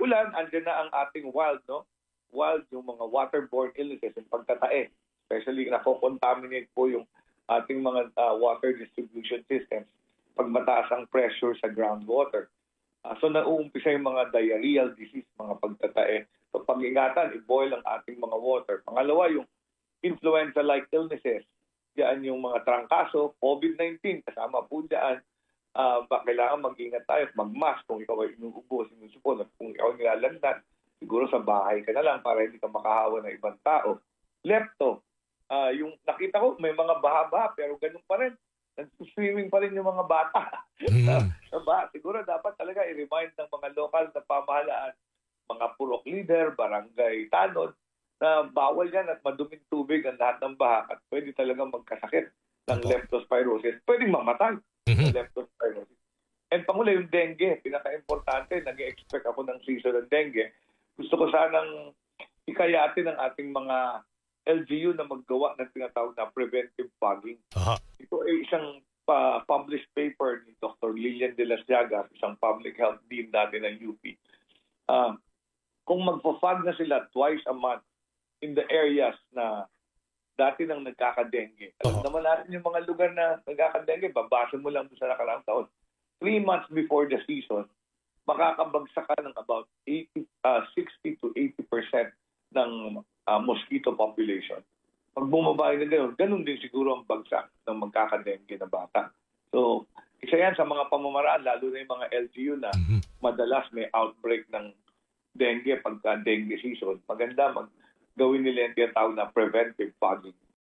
Pag-ulan, andyan na ang ating wild, no? Wild, yung mga waterborne illnesses, yung pagtatae. Especially, nako-contaminate po yung ating mga water distribution systems pag mataas ang pressure sa groundwater. So, nauumpisa yung mga diarrheal disease, mga pagtatae. So, pag-ingatan, i-boil ang ating mga water. Pangalawa, yung influenza-like illnesses. Diyan yung mga trangkaso, COVID-19, kasama po diyan. Kailangan mag-ingat tayo, mag-mask kung ikaw ay inuubo, sinusupon, at kung ikaw nilalandan, siguro sa bahay ka na lang para hindi ka makahawa ng ibang tao. Lepto, yung nakita ko, may mga baha-baha, pero ganun pa rin. Nag-swimming pa rin yung mga bata. Sa baha. Siguro dapat talaga i-remind ng mga lokal na pamahalaan, mga purok leader, barangay tanod, na bawal yan at maduming tubig ang lahat ng baha at pwede talaga magkasakit ng leptospirosis. Pwedeng mamatay ng leptospirosis. And pangula yung dengue, pinaka-importante, nag-expect ako ng season ng dengue. Gusto ko sanang ikayatin ng ating mga LGU na maggawa ng tinatawag na preventive fogging. Ito ay isang published paper ni Dr. Lilian de las Llagas, isang public health dean natin ng UP. Kung magpa-fog na sila twice a month in the areas na dati nang nagkakadengue. Alam naman natin yung mga lugar na nagkakadengue, babasa mo lang sa nakaraang taon. 3 months before the season, makakabagsak ka ng about 60 to 80% ng mosquito population. Pag bumaba na ganun din siguro ang bagsak ng magkakadengue na bata. So, isa yan sa mga pamamaraan, lalo na yung mga LGU na madalas may outbreak ng dengue pagka dengue season. Maganda gawin nila yung tinatawag na preventive fogging.